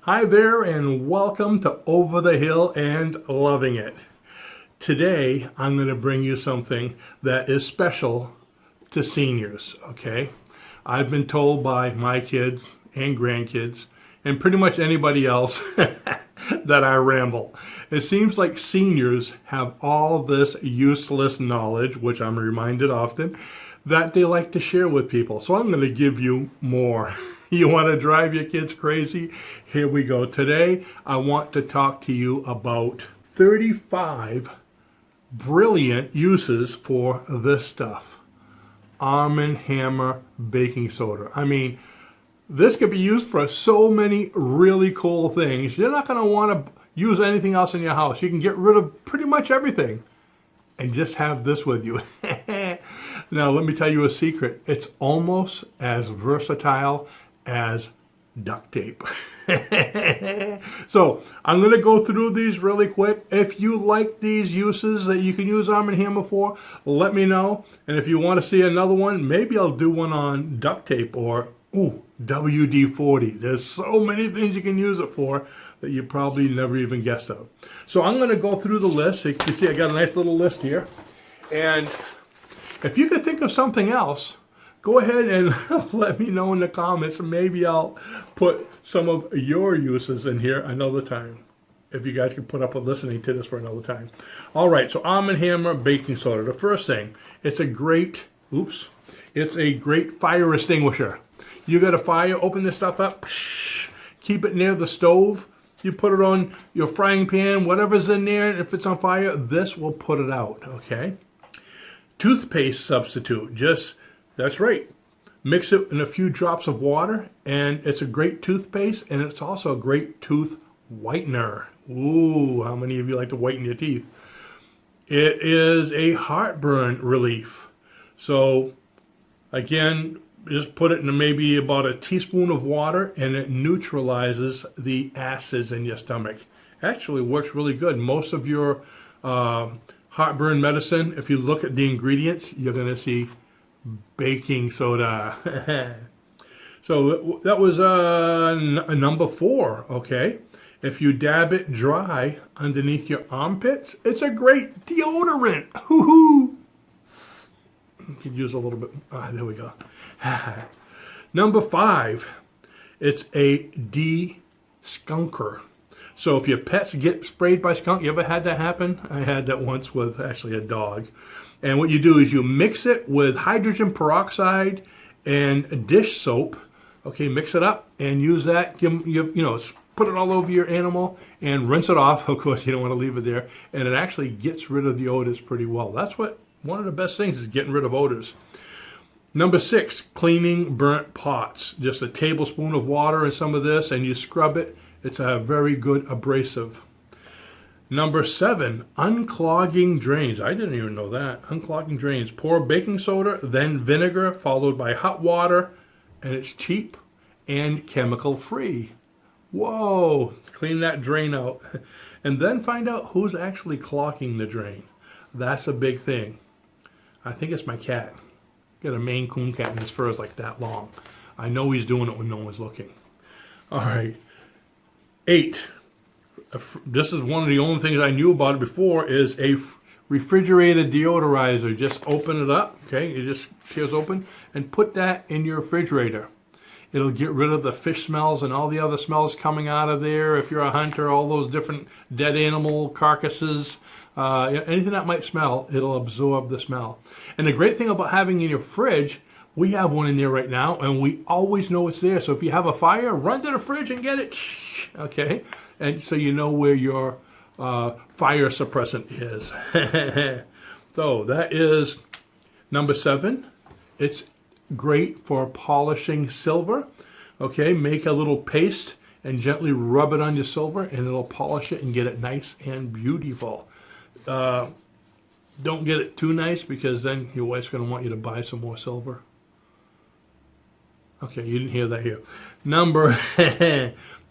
Hi there and welcome to Over the Hill and Loving It. Today I'm going to bring you something that is special to seniors, okay? I've been told by my kids and grandkids and pretty much anybody else that I ramble. It seems like seniors have all this useless knowledge, which I'm reminded often, that they like to share with people. So I'm going to give you more. You want to drive your kids crazy? Here we go. Today, I want to talk to you about 35 brilliant uses for this stuff. Arm & Hammer baking soda. I mean, this could be used for so many really cool things. You're not going to want to use anything else in your house. You can get rid of pretty much everything and just have this with you. Now, let me tell you a secret. It's almost as versatile as duct tape. So I'm going to go through these really quick. If you like these uses that you can use Arm & Hammer for, let me know. And if you want to see another one, maybe I'll do one on duct tape or WD-40. There's so many things you can use it for that you probably never even guessed of. So I'm going to go through the list. You can see I got a nice little list here. And if you could think of something else, go ahead and let me know in the comments. Maybe I'll put some of your uses in here another time. If you guys can put up with listening to this for another time. All right, so Arm & Hammer baking soda. The first thing, it's a great fire extinguisher. You got a fire, open this stuff up, keep it near the stove. You put it on your frying pan, whatever's in there, and if it's on fire, this will put it out, okay? Toothpaste substitute, that's right. Mix it in a few drops of water, and it's a great toothpaste, and it's also a great tooth whitener. Ooh, how many of you like to whiten your teeth? It is a heartburn relief. So, again, just put it in maybe about a teaspoon of water, and it neutralizes the acids in your stomach. Actually works really good. Most of your heartburn medicine, if you look at the ingredients, you're going to see baking soda. So that was number 4, okay? If you dab it dry underneath your armpits, it's a great deodorant. Hoo-hoo! You could use a little bit. There we go. Number 5, it's a de-skunker. So if your pets get sprayed by skunk, you ever had that happen? I had that once with actually a dog. And what you do is you mix it with hydrogen peroxide and dish soap. Okay, mix it up and use that. Put it all over your animal and rinse it off. Of course, you don't want to leave it there. And it actually gets rid of the odors pretty well. That's one of the best things is getting rid of odors. Number 6, cleaning burnt pots. Just a tablespoon of water and some of this, and you scrub it. It's a very good abrasive. Number 7, unclogging drains. I didn't even know that. Unclogging drains. Pour baking soda, then vinegar, followed by hot water, and it's cheap and chemical free. Whoa! Clean that drain out. And then find out who's actually clogging the drain. That's a big thing. I think it's my cat. Got a Maine Coon cat and his fur is like that long. I know he's doing it when no one's looking. All right. 8. This is one of the only things I knew about it before is a refrigerator deodorizer. Just open it up, okay? You just tears open and put that in your refrigerator. It'll get rid of the fish smells and all the other smells coming out of there. If you're a hunter, all those different dead animal carcasses, anything that might smell, it'll absorb the smell. And the great thing about having in your fridge, we have one in there right now, and we always know it's there. So if you have a fire, run to the fridge and get it, okay? And so you know where your fire suppressant is. So that is number 7. It's great for polishing silver. Okay, make a little paste and gently rub it on your silver, and it'll polish it and get it nice and beautiful. Don't get it too nice because then your wife's going to want you to buy some more silver. Okay, you didn't hear that here. Number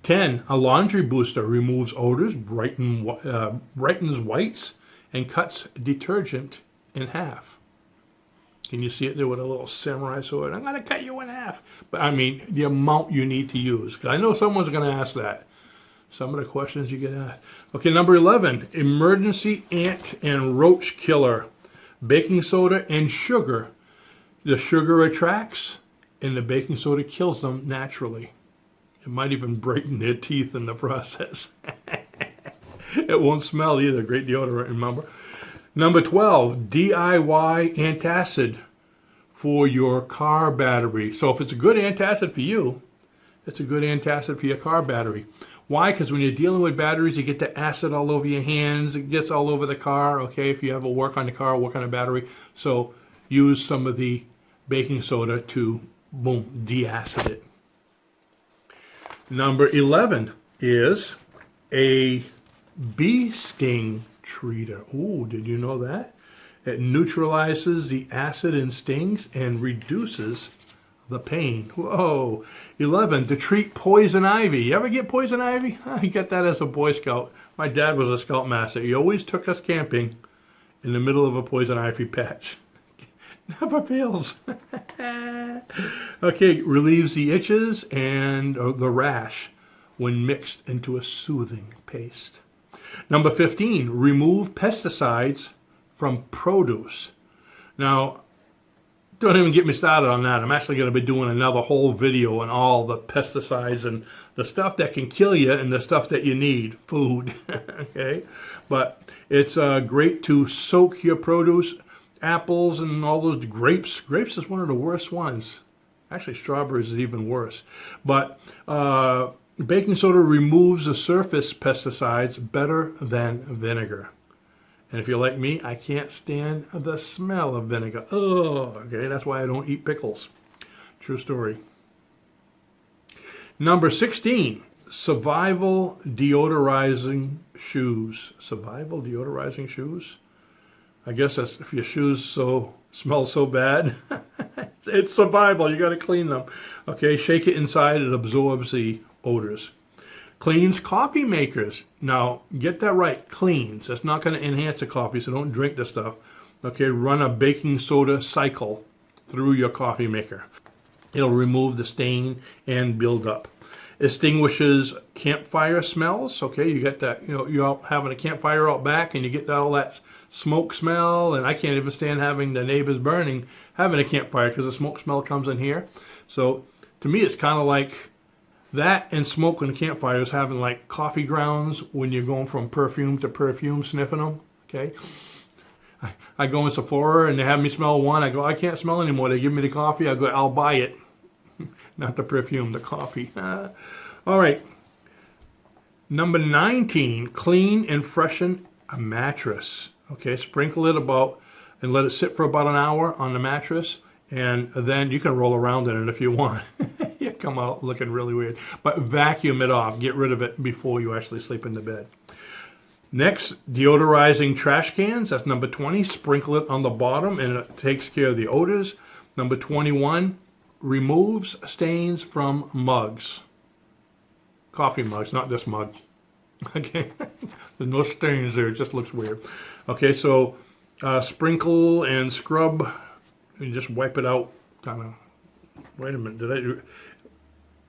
10, a laundry booster removes odors, brightens whites, and cuts detergent in half. Can you see it there with a little samurai sword? I'm going to cut you in half. But I mean, the amount you need to use. Because I know someone's going to ask that. Some of the questions you get asked. Okay, number 11, emergency ant and roach killer. Baking soda and sugar. The sugar attracts and the baking soda kills them naturally. It might even break their teeth in the process. It won't smell either. Great deodorant, remember? Number 12, DIY antacid for your car battery. So if it's a good antacid for you, it's a good antacid for your car battery. Why? Because when you're dealing with batteries, you get the acid all over your hands. It gets all over the car, okay, if you have a work on the car, work on the battery. So use some of the baking soda to, boom, de-acid it. Number 11 is a bee sting treater. Ooh, did you know that? It neutralizes the acid and stings and reduces the pain. Whoa. 11, to treat poison ivy. You ever get poison ivy? I get that as a Boy Scout. My dad was a Scoutmaster. He always took us camping in the middle of a poison ivy patch. Never fails. Okay, relieves the itches and the rash when mixed into a soothing paste. Number 15, remove pesticides from produce. Now, don't even get me started on that. I'm actually going to be doing another whole video on all the pesticides and the stuff that can kill you and the stuff that you need, food. Okay, but it's great to soak your produce, apples and all those grapes. Grapes is one of the worst ones. Actually, strawberries is even worse. But baking soda removes the surface pesticides better than vinegar. And if you're like me, I can't stand the smell of vinegar. Oh, okay, that's why I don't eat pickles. True story. Number 16, survival deodorizing shoes. Survival deodorizing shoes? I guess that's if your shoes smell so bad. It's survival, you got to clean them. Okay, shake it inside, it absorbs the odors. Cleans coffee makers. Now, get that right, cleans. That's not going to enhance the coffee, so don't drink the stuff. Okay, run a baking soda cycle through your coffee maker. It'll remove the stain and build up. Extinguishes campfire smells. Okay, you get that, you're out having a campfire out back and you get all that smoke smell, and I can't even stand having the neighbors having a campfire because the smoke smell comes in here. So, to me, it's kind of like that and smoke in the campfire is having like coffee grounds when you're going from perfume to perfume, sniffing them, okay? I go in Sephora and they have me smell one. I go, I can't smell anymore. They give me the coffee. I go, I'll buy it. Not the perfume, the coffee. All right. Number 19, clean and freshen a mattress. Okay, sprinkle it about and let it sit for about an hour on the mattress. And then you can roll around in it if you want. You come out looking really weird. But vacuum it off. Get rid of it before you actually sleep in the bed. Next, deodorizing trash cans. That's number 20. Sprinkle it on the bottom and it takes care of the odors. Number 21, removes stains from mugs. Coffee mugs, not this mug. Okay, there's no stains there. It just looks weird. Okay, so sprinkle and scrub. You just wipe it out, kind of. Wait a minute, did I do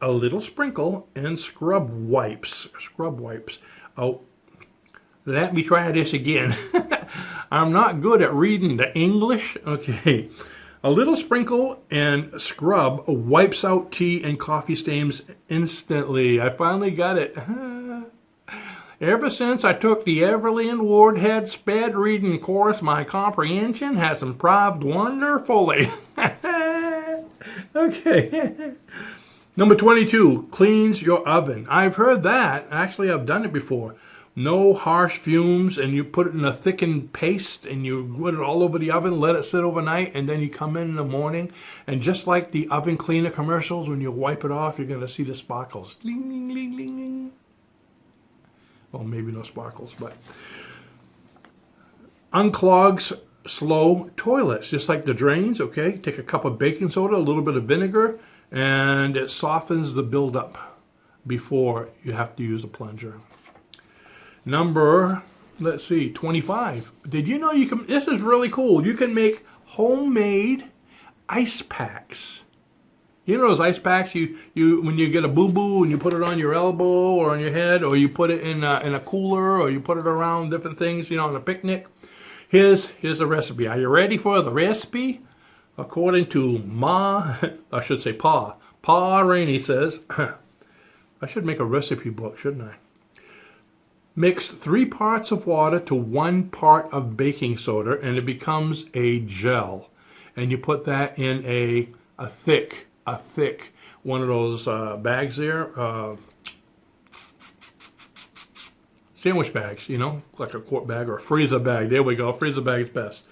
a little sprinkle and scrub wipes out? Let me try this again. I'm not good at reading the English. Okay, a little sprinkle and scrub wipes out tea and coffee stains instantly. I finally got it. Ever since I took the Evelyn Wardhead sped reading course, my comprehension has improved wonderfully. Okay. Number 22, cleans your oven. I've heard that. Actually, I've done it before. No harsh fumes, and you put it in a thickened paste, and you put it all over the oven, let it sit overnight, and then you come in the morning, and just like the oven cleaner commercials, when you wipe it off, you're going to see the sparkles. Ding, ding, ding, ding, ding. Well, maybe no sparkles, but unclogs slow toilets, just like the drains, okay? Take a cup of baking soda, a little bit of vinegar, and it softens the buildup before you have to use a plunger. Number, 25. Did you know you can, this is really cool, you can make homemade ice packs. You know those ice packs you when you get a boo-boo and you put it on your elbow or on your head, or you put it in a cooler, or you put it around different things, on a picnic. Here's the recipe. Are you ready for the recipe? According to I should say Pa Rainey says, I should make a recipe book, shouldn't I? Mix 3 parts of water to 1 part of baking soda, and it becomes a gel. And you put that in a thick one of those bags there, sandwich bags, like a quart bag or a freezer bag. There we go. Freezer bag is best.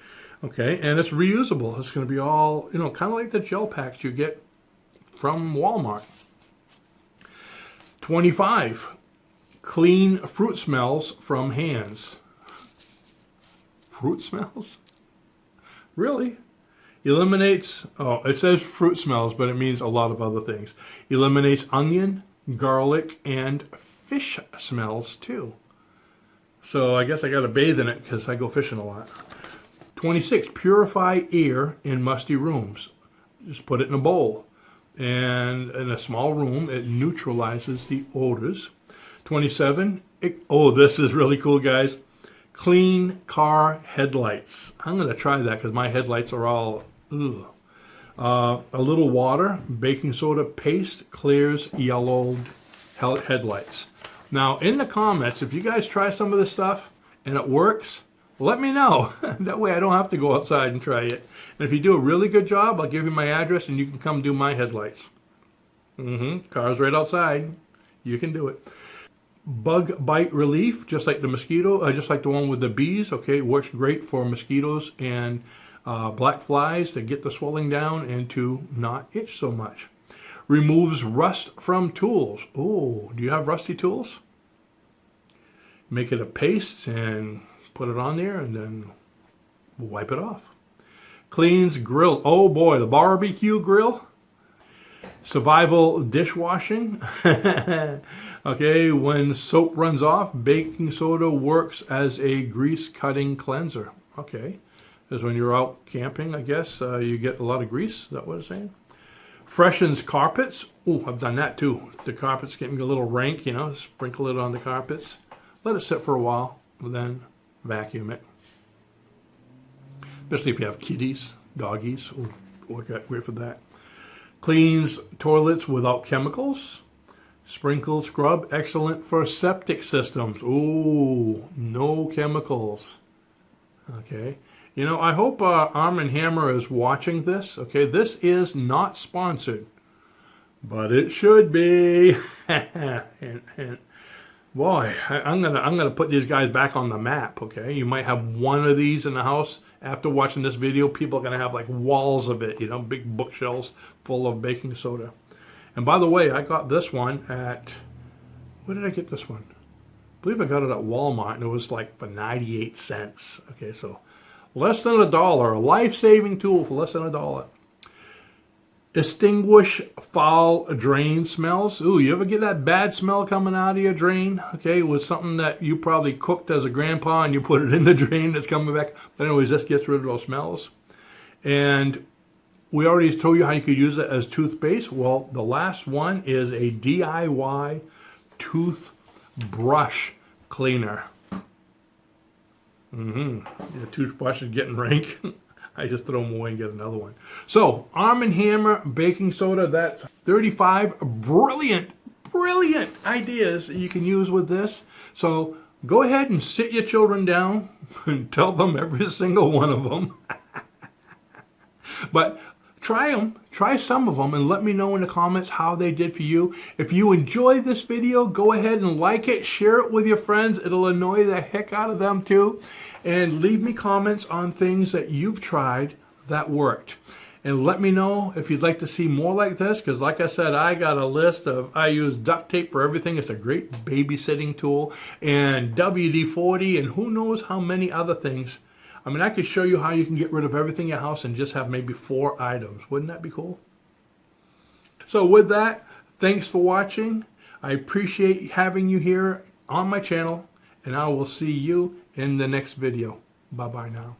Okay, and it's reusable. It's going to be all, kind of like the gel packs you get from Walmart. 25. Clean fruit smells from hands. Fruit smells? Really? Eliminates, it says fruit smells, but it means a lot of other things. Eliminates onion, garlic, and fish smells too. So I guess I got to bathe in it because I go fishing a lot. 26. Purify air in musty rooms. Just put it in a bowl. And in a small room, it neutralizes the odors. 27. This is really cool, guys. Clean car headlights. I'm going to try that because my headlights are all, ugh. A little water, baking soda paste clears yellowed headlights. Now, in the comments, if you guys try some of this stuff and it works, let me know. That way I don't have to go outside and try it. And if you do a really good job, I'll give you my address and you can come do my headlights. Car's right outside. You can do it. Bug bite relief, just like the mosquito, just like the one with the bees. Okay, works great for mosquitoes and black flies to get the swelling down and to not itch so much. Removes rust from tools. Oh, do you have rusty tools? Make it a paste and put it on there and then wipe it off. Cleans grill. Oh boy, the barbecue grill. Survival dishwashing. Okay, when soap runs off, baking soda works as a grease cutting cleanser. Okay, because when you're out camping, I guess, you get a lot of grease. Is that what it's saying? Freshens carpets. Oh, I've done that too. The carpet's getting a little rank, sprinkle it on the carpets. Let it sit for a while, and then vacuum it. Especially if you have kitties, doggies. Oh, wait for that. Cleans toilets without chemicals. Sprinkle scrub, excellent for septic systems. Ooh, no chemicals. Okay. I hope Arm & Hammer is watching this. Okay, this is not sponsored, but it should be. and boy, I'm gonna put these guys back on the map. Okay, you might have one of these in the house. After watching this video, people are gonna have like walls of it. Big bookshelves full of baking soda. And by the way, I got this one at, where did I get this one? I believe I got it at Walmart, and it was like for 98 cents. Okay, so less than $1, a life-saving tool for less than $1. Extinguish foul drain smells. Ooh, you ever get that bad smell coming out of your drain? Okay, it was something that you probably cooked as a grandpa and you put it in the drain that's coming back. But anyways, this gets rid of those smells. And we already told you how you could use it as toothpaste. Well, the last one is a DIY toothbrush cleaner. The toothbrush is getting rank. I just throw them away and get another one. So, Arm & Hammer baking soda, that's 35 brilliant ideas that you can use with this. So, go ahead and sit your children down and tell them every single one of them. But try them. Try some of them and let me know in the comments how they did for you. If you enjoyed this video, go ahead and like it. Share it with your friends. It'll annoy the heck out of them too. And leave me comments on things that you've tried that worked. And let me know if you'd like to see more like this, because like I said, I got a list of, I use duct tape for everything. It's a great babysitting tool, and WD-40, and who knows how many other things. I mean, I could show you how you can get rid of everything in your house and just have maybe 4 items. Wouldn't that be cool? So with that, thanks for watching. I appreciate having you here on my channel, and I will see you in the next video. Bye-bye now.